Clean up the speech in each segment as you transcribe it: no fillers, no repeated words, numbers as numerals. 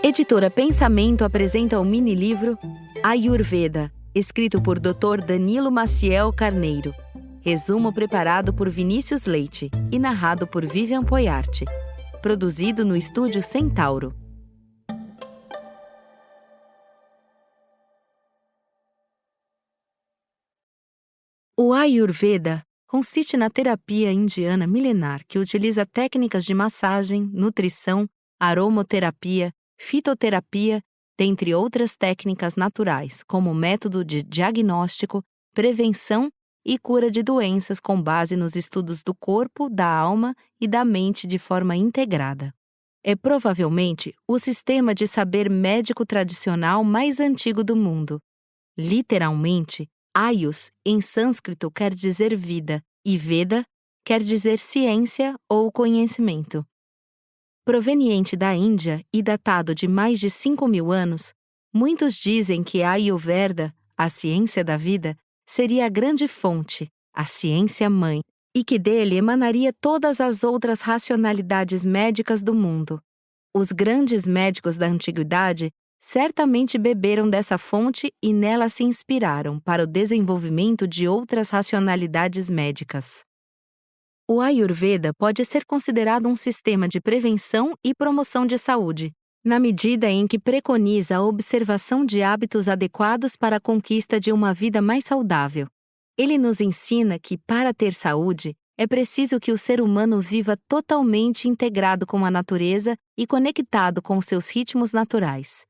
Editora Pensamento apresenta o mini-livro Ayurveda, escrito por Dr. Danilo Maciel Carneiro. Resumo preparado por Vinícius Leite e narrado por Vivian Poiarte. Produzido no Estúdio Centauro. O Ayurveda consiste na terapia indiana milenar que utiliza técnicas de massagem, nutrição, aromoterapia, fitoterapia, dentre outras técnicas naturais, como método de diagnóstico, prevenção e cura de doenças com base nos estudos do corpo, da alma e da mente de forma integrada. É provavelmente o sistema de saber médico tradicional mais antigo do mundo. Literalmente, Ayus, em sânscrito, quer dizer vida, e Veda quer dizer ciência ou conhecimento. Proveniente da Índia e datado de mais de 5.000 anos, muitos dizem que Ayurveda, a ciência da vida, seria a grande fonte, a ciência-mãe, e que dele emanaria todas as outras racionalidades médicas do mundo. Os grandes médicos da antiguidade certamente beberam dessa fonte e nela se inspiraram para o desenvolvimento de outras racionalidades médicas. O Ayurveda pode ser considerado um sistema de prevenção e promoção de saúde, na medida em que preconiza a observação de hábitos adequados para a conquista de uma vida mais saudável. Ele nos ensina que, para ter saúde, é preciso que o ser humano viva totalmente integrado com a natureza e conectado com seus ritmos naturais.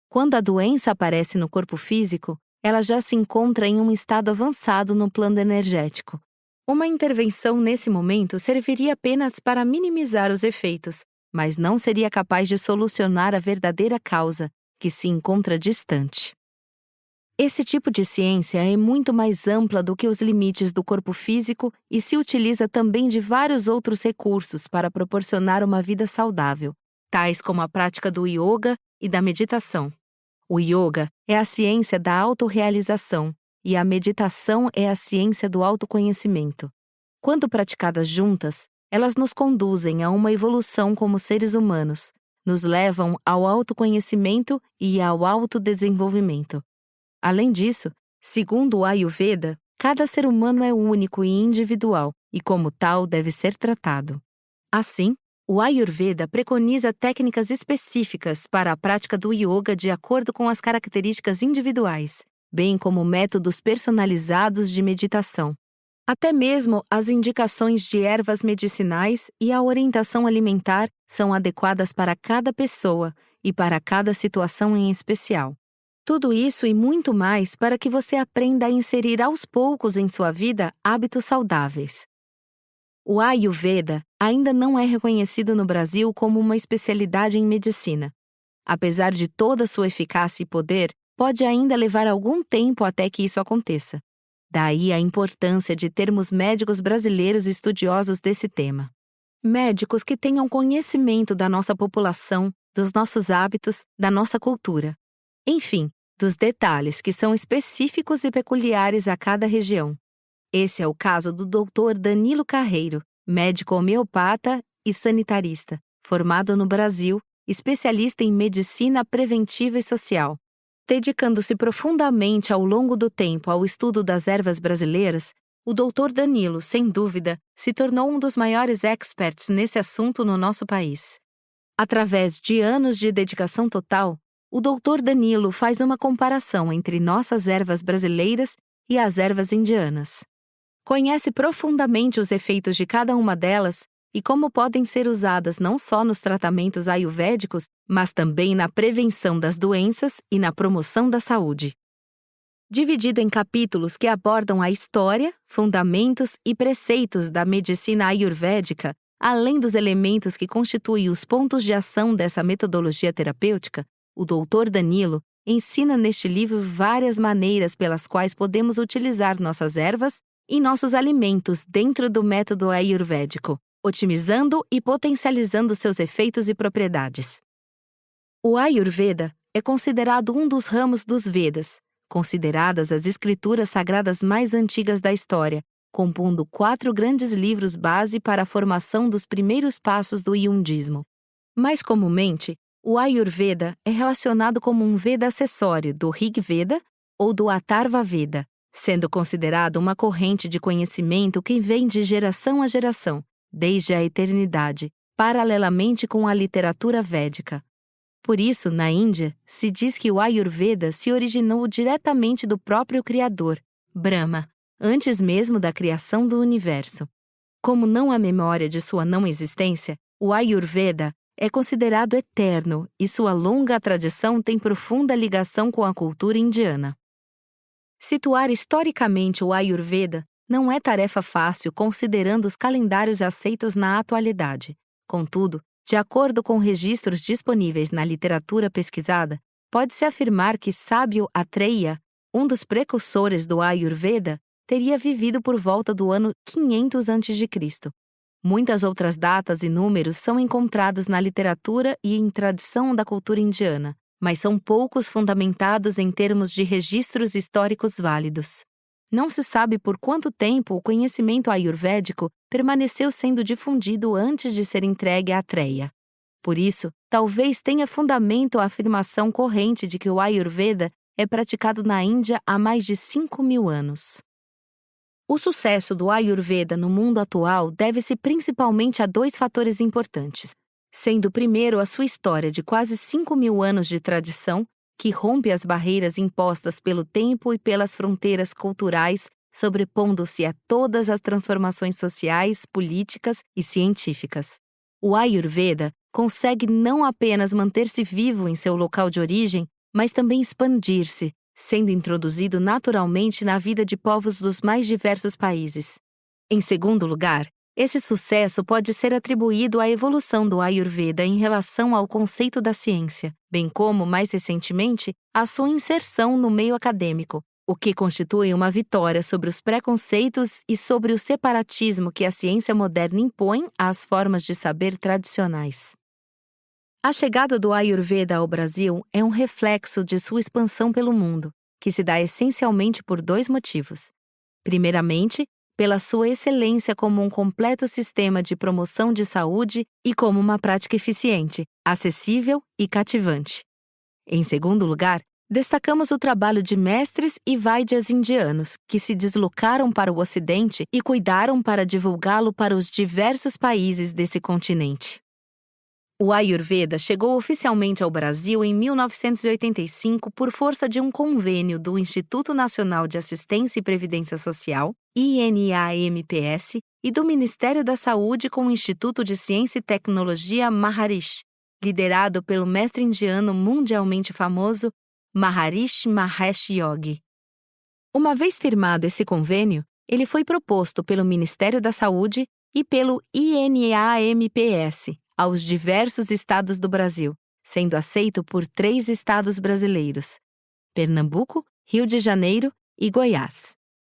Quando a doença aparece no corpo físico, ela já se encontra em um estado avançado no plano energético. Uma intervenção nesse momento serviria apenas para minimizar os efeitos, mas não seria capaz de solucionar a verdadeira causa, que se encontra distante. Esse tipo de ciência é muito mais ampla do que os limites do corpo físico e se utiliza também de vários outros recursos para proporcionar uma vida saudável, tais como a prática do yoga e da meditação. O yoga é a ciência da autorrealização e a meditação é a ciência do autoconhecimento. Quando praticadas juntas, elas nos conduzem a uma evolução como seres humanos, nos levam ao autoconhecimento e ao autodesenvolvimento. Além disso, segundo o Ayurveda, cada ser humano é único e individual e, como tal, deve ser tratado. Assim, o Ayurveda preconiza técnicas específicas para a prática do yoga de acordo com as características individuais, bem como métodos personalizados de meditação. Até mesmo as indicações de ervas medicinais e a orientação alimentar são adequadas para cada pessoa e para cada situação em especial. Tudo isso e muito mais para que você aprenda a inserir aos poucos em sua vida hábitos saudáveis. O Ayurveda ainda não é reconhecido no Brasil como uma especialidade em medicina. Apesar de toda sua eficácia e poder, pode ainda levar algum tempo até que isso aconteça. Daí a importância de termos médicos brasileiros estudiosos desse tema. Médicos que tenham conhecimento da nossa população, dos nossos hábitos, da nossa cultura. Enfim, dos detalhes que são específicos e peculiares a cada região. Esse é o caso do Dr. Danilo Carneiro, médico homeopata e sanitarista, formado no Brasil, especialista em medicina preventiva e social. Dedicando-se profundamente ao longo do tempo ao estudo das ervas brasileiras, o Dr. Danilo, sem dúvida, se tornou um dos maiores experts nesse assunto no nosso país. Através de anos de dedicação total, o Dr. Danilo faz uma comparação entre nossas ervas brasileiras e as ervas indianas. Conhece profundamente os efeitos de cada uma delas e como podem ser usadas não só nos tratamentos ayurvédicos, mas também na prevenção das doenças e na promoção da saúde. Dividido em capítulos que abordam a história, fundamentos e preceitos da medicina ayurvédica, além dos elementos que constituem os pontos de ação dessa metodologia terapêutica, o Dr. Danilo ensina neste livro várias maneiras pelas quais podemos utilizar nossas ervas e nossos alimentos dentro do método ayurvédico, otimizando e potencializando seus efeitos e propriedades. O Ayurveda é considerado um dos ramos dos Vedas, consideradas as escrituras sagradas mais antigas da história, compondo 4 grandes livros base para a formação dos primeiros passos do Yundismo. Mais comumente, O Ayurveda é relacionado como um Veda acessório do Rig Veda ou do Atharva Veda, sendo considerado uma corrente de conhecimento que vem de geração a geração, desde a eternidade, paralelamente com a literatura védica. Por isso, na Índia, se diz que o Ayurveda se originou diretamente do próprio Criador, Brahma, antes mesmo da criação do universo. Como não há memória de sua não existência, o Ayurveda é considerado eterno e sua longa tradição tem profunda ligação com a cultura indiana. Situar historicamente o Ayurveda não é tarefa fácil considerando os calendários aceitos na atualidade. Contudo, de acordo com registros disponíveis na literatura pesquisada, pode-se afirmar que Sábio Atreya, um dos precursores do Ayurveda, teria vivido por volta do ano 500 a.C. Muitas outras datas e números são encontrados na literatura e em tradição da cultura indiana, mas são poucos fundamentados em termos de registros históricos válidos. Não se sabe por quanto tempo o conhecimento ayurvédico permaneceu sendo difundido antes de ser entregue a Atreya. Por isso, talvez tenha fundamento a afirmação corrente de que o Ayurveda é praticado na Índia há mais de 5.000 anos. O sucesso do Ayurveda no mundo atual deve-se principalmente a dois fatores importantes, sendo o primeiro a sua história de quase 5.000 anos de tradição, que rompe as barreiras impostas pelo tempo e pelas fronteiras culturais, sobrepondo-se a todas as transformações sociais, políticas e científicas. O Ayurveda consegue não apenas manter-se vivo em seu local de origem, mas também expandir-se, sendo introduzido naturalmente na vida de povos dos mais diversos países. Em segundo lugar, esse sucesso pode ser atribuído à evolução do Ayurveda em relação ao conceito da ciência, bem como, mais recentemente, à sua inserção no meio acadêmico, o que constitui uma vitória sobre os preconceitos e sobre o separatismo que a ciência moderna impõe às formas de saber tradicionais. A chegada do Ayurveda ao Brasil é um reflexo de sua expansão pelo mundo, que se dá essencialmente por dois motivos. Primeiramente, pela sua excelência como um completo sistema de promoção de saúde e como uma prática eficiente, acessível e cativante. Em segundo lugar, destacamos o trabalho de mestres e vaidyas indianos, que se deslocaram para o Ocidente e cuidaram para divulgá-lo para os diversos países desse continente. O Ayurveda chegou oficialmente ao Brasil em 1985 por força de um convênio do Instituto Nacional de Assistência e Previdência Social, INAMPS, e do Ministério da Saúde com o Instituto de Ciência e Tecnologia Maharishi, liderado pelo mestre indiano mundialmente famoso Maharishi Mahesh Yogi. Uma vez firmado esse convênio, ele foi proposto pelo Ministério da Saúde e pelo INAMPS aos diversos estados do Brasil, sendo aceito por 3 estados brasileiros: Pernambuco, Rio de Janeiro e Goiás.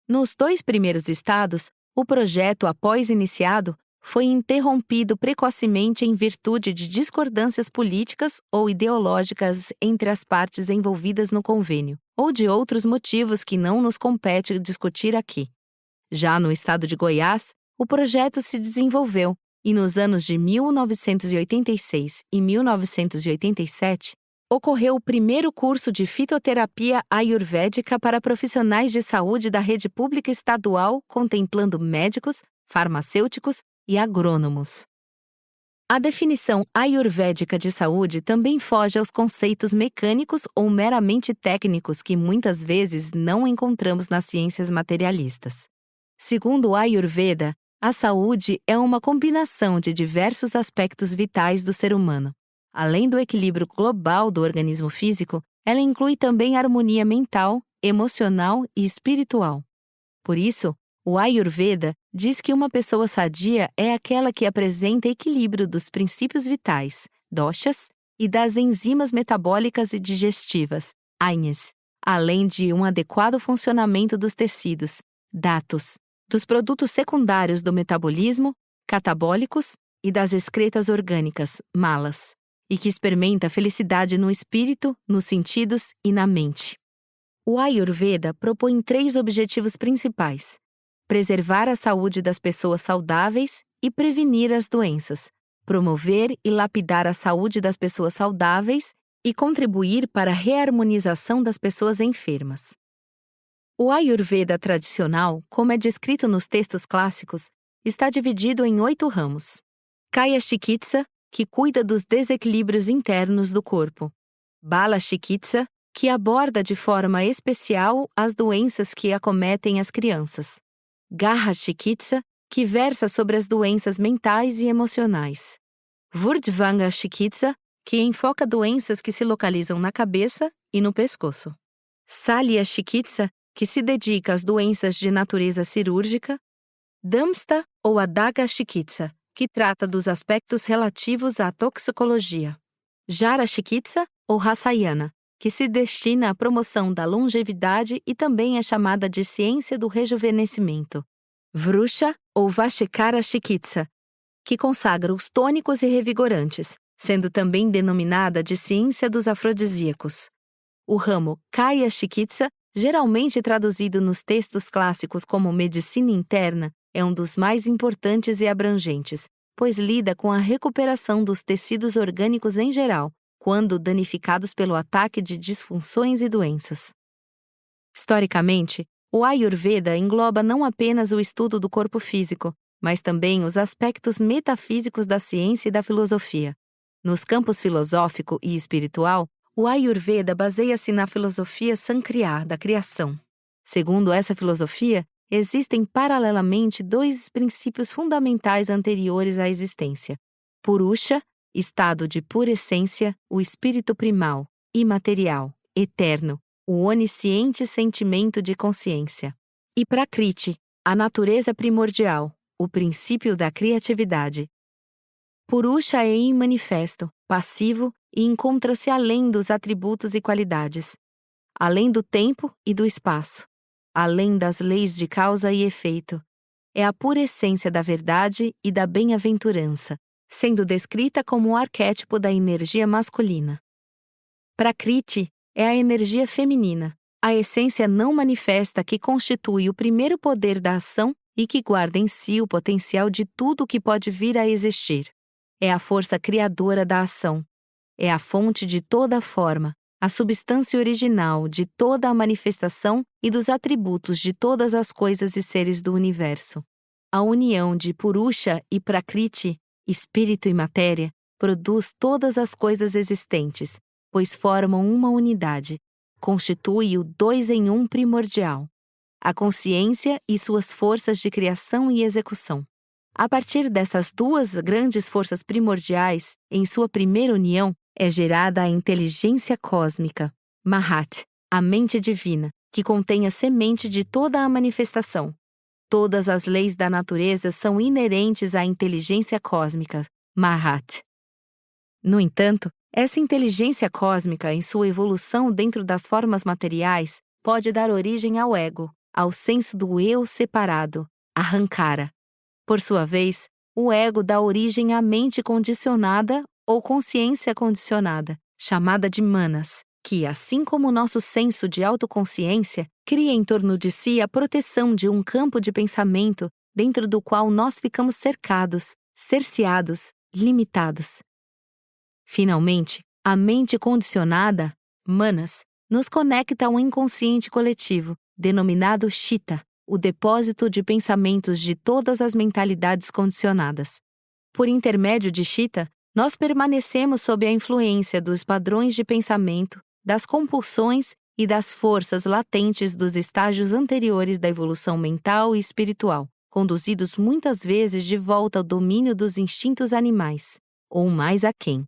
Nos 2 primeiros estados, o projeto, após iniciado, foi interrompido precocemente em virtude de discordâncias políticas ou ideológicas entre as partes envolvidas no convênio, ou de outros motivos que não nos compete discutir aqui. Já no estado de Goiás, o projeto se desenvolveu e nos anos de 1986 e 1987, ocorreu o primeiro curso de fitoterapia ayurvédica para profissionais de saúde da rede pública estadual, contemplando médicos, farmacêuticos e agrônomos. A definição ayurvédica de saúde também foge aos conceitos mecânicos ou meramente técnicos que muitas vezes não encontramos nas ciências materialistas. Segundo o Ayurveda, a saúde é uma combinação de diversos aspectos vitais do ser humano. Além do equilíbrio global do organismo físico, ela inclui também a harmonia mental, emocional e espiritual. Por isso, o Ayurveda diz que uma pessoa sadia é aquela que apresenta equilíbrio dos princípios vitais, doshas, e das enzimas metabólicas e digestivas, aynas, além de um adequado funcionamento dos tecidos, datus, dos produtos secundários do metabolismo, catabólicos, e das excretas orgânicas, malas, e que experimenta felicidade no espírito, nos sentidos e na mente. O Ayurveda propõe 3 objetivos principais: preservar a saúde das pessoas saudáveis e prevenir as doenças, promover e lapidar a saúde das pessoas saudáveis e contribuir para a reharmonização das pessoas enfermas. O Ayurveda tradicional, como é descrito nos textos clássicos, está dividido em 8 ramos. Kaya Chikitsa, que cuida dos desequilíbrios internos do corpo. Bala Chikitsa, que aborda de forma especial as doenças que acometem as crianças. Garha Chikitsa, que versa sobre as doenças mentais e emocionais. Vurdvanga Chikitsa, que enfoca doenças que se localizam na cabeça e no pescoço. Salya Chikitsa, que se dedica às doenças de natureza cirúrgica. Damsta ou Adaga Chikitsa, que trata dos aspectos relativos à toxicologia. Jara Chikitsa ou Rasayana, que se destina à promoção da longevidade e também é chamada de ciência do rejuvenescimento. Vrusha ou Vashikara Chikitsa, que consagra os tônicos e revigorantes, sendo também denominada de ciência dos afrodisíacos. O ramo Kaya Chikitsa, geralmente traduzido nos textos clássicos como medicina interna, é um dos mais importantes e abrangentes, pois lida com a recuperação dos tecidos orgânicos em geral, quando danificados pelo ataque de disfunções e doenças. Historicamente, o Ayurveda engloba não apenas o estudo do corpo físico, mas também os aspectos metafísicos da ciência e da filosofia. Nos campos filosófico e espiritual, o Ayurveda baseia-se na filosofia Sankriya, da criação. Segundo essa filosofia, existem paralelamente 2 princípios fundamentais anteriores à existência. Purusha, estado de pura essência, o espírito primal, imaterial, eterno, o onisciente sentimento de consciência. E Prakriti, a natureza primordial, o princípio da criatividade. Purusha é imanifesto, passivo e encontra-se além dos atributos e qualidades, além do tempo e do espaço, além das leis de causa e efeito. É a pura essência da verdade e da bem-aventurança, sendo descrita como o arquétipo da energia masculina. Prakriti é a energia feminina, a essência não manifesta que constitui o primeiro poder da ação e que guarda em si o potencial de tudo o que pode vir a existir. É a força criadora da ação. É a fonte de toda a forma, a substância original de toda a manifestação e dos atributos de todas as coisas e seres do universo. A união de Purusha e Prakriti, espírito e matéria, produz todas as coisas existentes, pois formam uma unidade, constitui o 2 em 1 primordial, a consciência e suas forças de criação e execução. A partir dessas 2 grandes forças primordiais, em sua primeira união, é gerada a inteligência cósmica, Mahat, a mente divina, que contém a semente de toda a manifestação. Todas as leis da natureza são inerentes à inteligência cósmica, Mahat. No entanto, essa inteligência cósmica, em sua evolução dentro das formas materiais, pode dar origem ao ego, ao senso do eu separado, Ahankara. Por sua vez, o ego dá origem à mente condicionada ou consciência condicionada, chamada de manas, que, assim como o nosso senso de autoconsciência, cria em torno de si a proteção de um campo de pensamento dentro do qual nós ficamos cercados, cerceados, limitados. Finalmente, a mente condicionada, manas, nos conecta ao inconsciente coletivo, denominado Chitta, o depósito de pensamentos de todas as mentalidades condicionadas. Por intermédio de Chitta, nós permanecemos sob a influência dos padrões de pensamento, das compulsões e das forças latentes dos estágios anteriores da evolução mental e espiritual, conduzidos muitas vezes de volta ao domínio dos instintos animais, ou mais aquém.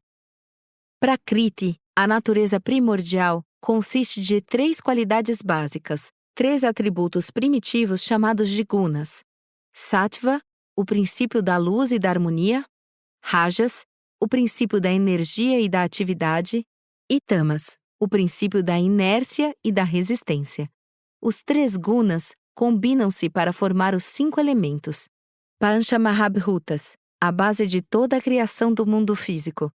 Prakriti, a natureza primordial, consiste de 3 qualidades básicas, 3 atributos primitivos chamados de gunas. Sattva, o princípio da luz e da harmonia. Rajas, o princípio da energia e da atividade. E Tamas, o princípio da inércia e da resistência. Os 3 gunas combinam-se para formar os 5 elementos. Panchamahabhutas, a base de toda a criação do mundo físico.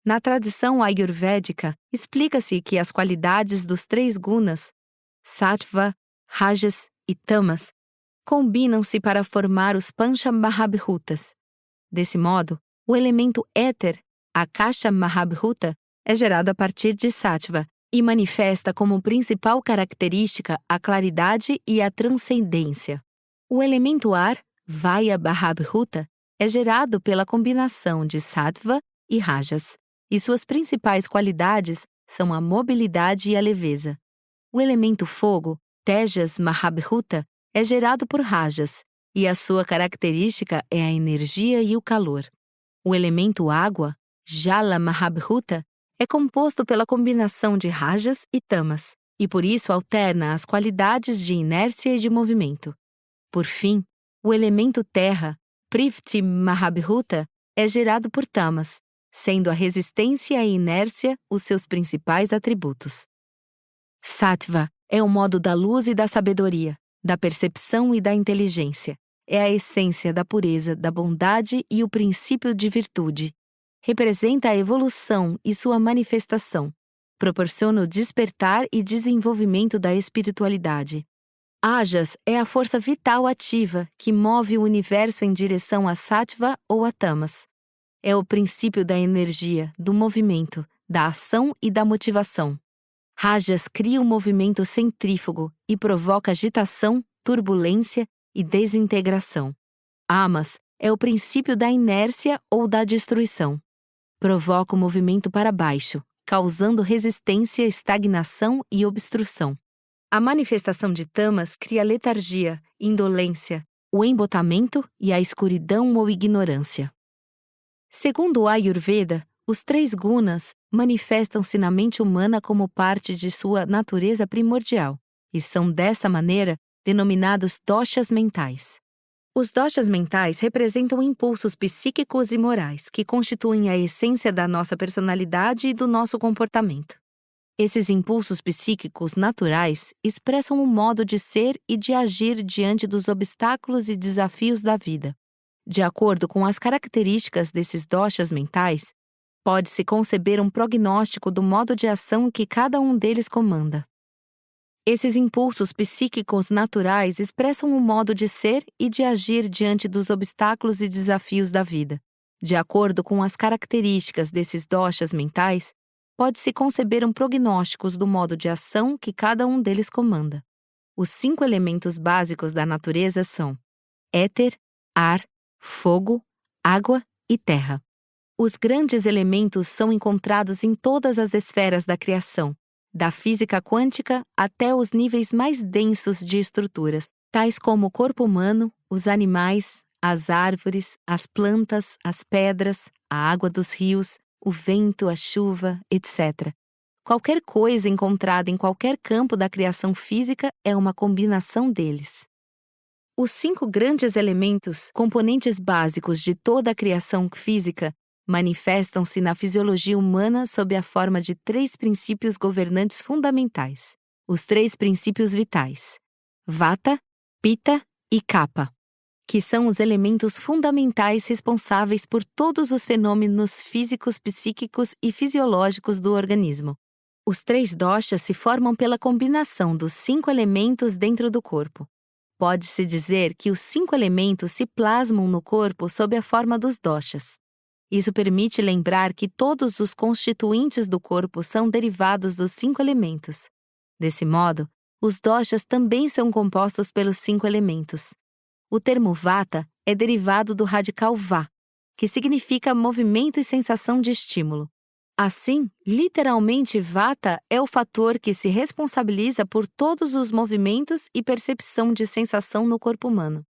Na tradição ayurvédica, explica-se que as qualidades dos 3 gunas, Sattva, Rajas e Tamas, combinam-se para formar os Panchamahabhutas. Desse modo, O elemento éter, Akasha Mahabhuta, é gerado a partir de Sattva e manifesta como principal característica a claridade e a transcendência. O elemento ar, Vaya Mahabhuta, é gerado pela combinação de Sattva e Rajas, e suas principais qualidades são a mobilidade e a leveza. O elemento fogo, Tejas Mahabhuta, é gerado por Rajas, e a sua característica é a energia e o calor. O elemento água, Jala Mahabhuta, é composto pela combinação de Rajas e Tamas, e por isso alterna as qualidades de inércia e de movimento. Por fim, o elemento terra, Prithvi Mahabhuta, é gerado por Tamas, sendo a resistência e a inércia os seus principais atributos. Sattva é o modo da luz e da sabedoria, da percepção e da inteligência. É a essência da pureza, da bondade e o princípio de virtude. Representa a evolução e sua manifestação. Proporciona o despertar e desenvolvimento da espiritualidade. Ajas é a força vital ativa que move o universo em direção a Sattva ou a Tamas. É o princípio da energia, do movimento, da ação e da motivação. Rajas cria um movimento centrífugo e provoca agitação, turbulência e desintegração. Amas é o princípio da inércia ou da destruição. Provoca o movimento para baixo, causando resistência, estagnação e obstrução. A manifestação de Tamas cria letargia, indolência, o embotamento e a escuridão ou ignorância. Segundo o Ayurveda, os 3 gunas manifestam-se na mente humana como parte de sua natureza primordial, e são dessa maneira denominados doshas mentais. Os doshas mentais representam impulsos psíquicos e morais que constituem a essência da nossa personalidade e do nosso comportamento. Esses impulsos psíquicos naturais expressam o modo de ser e de agir diante dos obstáculos e desafios da vida. De acordo com as características desses doshas mentais, pode-se conceber um prognóstico do modo de ação que cada um deles comanda. Esses impulsos psíquicos naturais expressam o modo de ser e de agir diante dos obstáculos e desafios da vida. De acordo com as características desses doshas mentais, pode-se conceber um prognóstico do modo de ação que cada um deles comanda. Os 5 elementos básicos da natureza são éter, ar, fogo, água e terra. Os grandes elementos são encontrados em todas as esferas da criação, da física quântica até os níveis mais densos de estruturas, tais como o corpo humano, os animais, as árvores, as plantas, as pedras, a água dos rios, o vento, a chuva, etc. Qualquer coisa encontrada em qualquer campo da criação física é uma combinação deles. Os 5 grandes elementos, componentes básicos de toda a criação física, manifestam-se na fisiologia humana sob a forma de 3 princípios governantes fundamentais, os 3 princípios vitais, Vata, Pitta e Kapha, que são os elementos fundamentais responsáveis por todos os fenômenos físicos, psíquicos e fisiológicos do organismo. Os 3 doshas se formam pela combinação dos 5 elementos dentro do corpo. Pode-se dizer que os 5 elementos se plasmam no corpo sob a forma dos doshas. Isso permite lembrar que todos os constituintes do corpo são derivados dos 5 elementos. Desse modo, os doshas também são compostos pelos 5 elementos. O termo Vata é derivado do radical Va, que significa movimento e sensação de estímulo. Assim, literalmente Vata é o fator que se responsabiliza por todos os movimentos e percepção de sensação no corpo humano.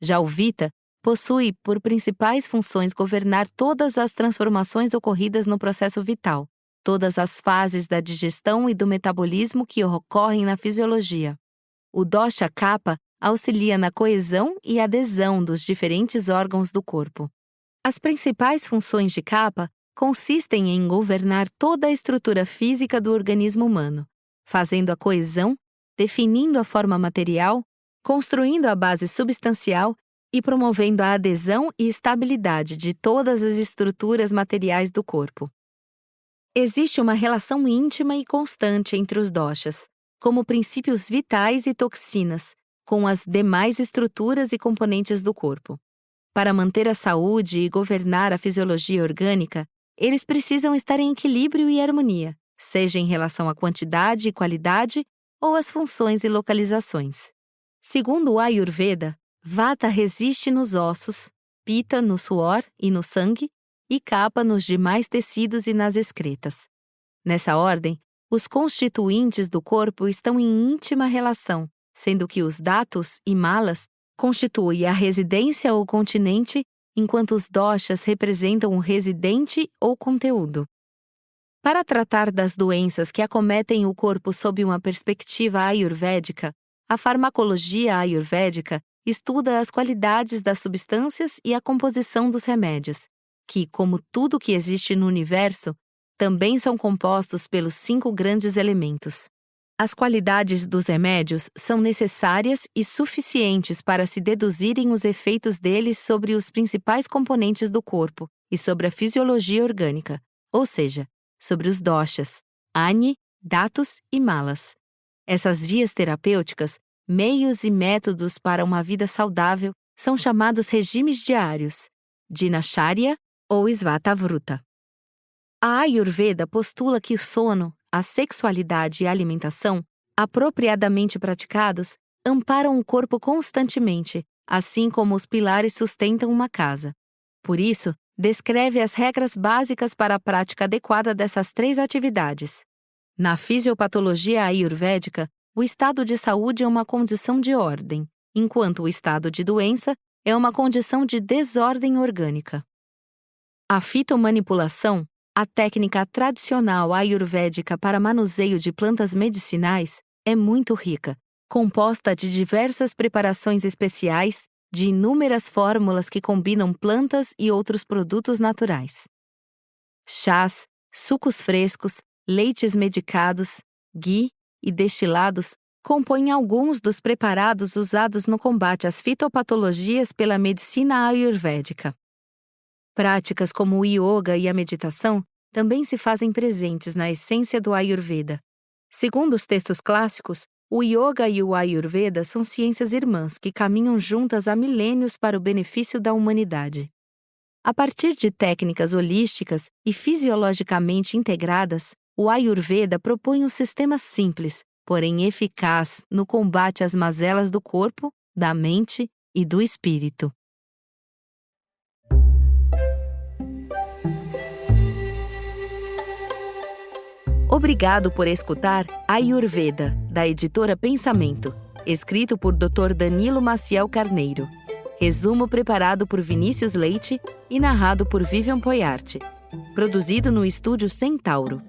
Já o Vita possui por principais funções governar todas as transformações ocorridas no processo vital, todas as fases da digestão e do metabolismo que ocorrem na fisiologia. O dosha Kapha auxilia na coesão e adesão dos diferentes órgãos do corpo. As principais funções de Kapha consistem em governar toda a estrutura física do organismo humano, fazendo a coesão, definindo a forma material, construindo a base substancial e promovendo a adesão e estabilidade de todas as estruturas materiais do corpo. Existe uma relação íntima e constante entre os doshas, como princípios vitais e toxinas, com as demais estruturas e componentes do corpo. Para manter a saúde e governar a fisiologia orgânica, eles precisam estar em equilíbrio e harmonia, seja em relação à quantidade e qualidade ou às funções e localizações. Segundo o Ayurveda, Vata resiste nos ossos, Pitta no suor e no sangue e Kapha nos demais tecidos e nas excretas. Nessa ordem, os constituintes do corpo estão em íntima relação, sendo que os Dhatus e Malas constituem a residência ou continente, enquanto os Doshas representam o residente ou conteúdo. Para tratar das doenças que acometem o corpo sob uma perspectiva ayurvédica, a farmacologia ayurvédica estuda as qualidades das substâncias e a composição dos remédios, que, como tudo que existe no universo, também são compostos pelos 5 grandes elementos. As qualidades dos remédios são necessárias e suficientes para se deduzirem os efeitos deles sobre os principais componentes do corpo e sobre a fisiologia orgânica, ou seja, sobre os doshas, Ani, Dhatus e Malas. Essas vias terapêuticas, meios e métodos para uma vida saudável, são chamados regimes diários, Dinacharya ou Svatavruta. A Ayurveda postula que o sono, a sexualidade e a alimentação, apropriadamente praticados, amparam o corpo constantemente, assim como os pilares sustentam uma casa. Por isso, descreve as regras básicas para a prática adequada dessas 3 atividades. Na fisiopatologia ayurvédica, o estado de saúde é uma condição de ordem, enquanto o estado de doença é uma condição de desordem orgânica. A fitomanipulação, a técnica tradicional ayurvédica para manuseio de plantas medicinais, é muito rica, composta de diversas preparações especiais, de inúmeras fórmulas que combinam plantas e outros produtos naturais. Chás, sucos frescos, leites medicados, ghee e destilados compõem alguns dos preparados usados no combate às fitopatologias pela medicina ayurvédica. Práticas como o yoga e a meditação também se fazem presentes na essência do Ayurveda. Segundo os textos clássicos, o yoga e o Ayurveda são ciências irmãs que caminham juntas há milênios para o benefício da humanidade. A partir de técnicas holísticas e fisiologicamente integradas, o Ayurveda propõe um sistema simples, porém eficaz no combate às mazelas do corpo, da mente e do espírito. Obrigado por escutar Ayurveda, da editora Pensamento, escrito por Dr. Danilo Maciel Carneiro. Resumo preparado por Vinícius Leite e narrado por Vivian Poiarte. Produzido no Estúdio Centauro.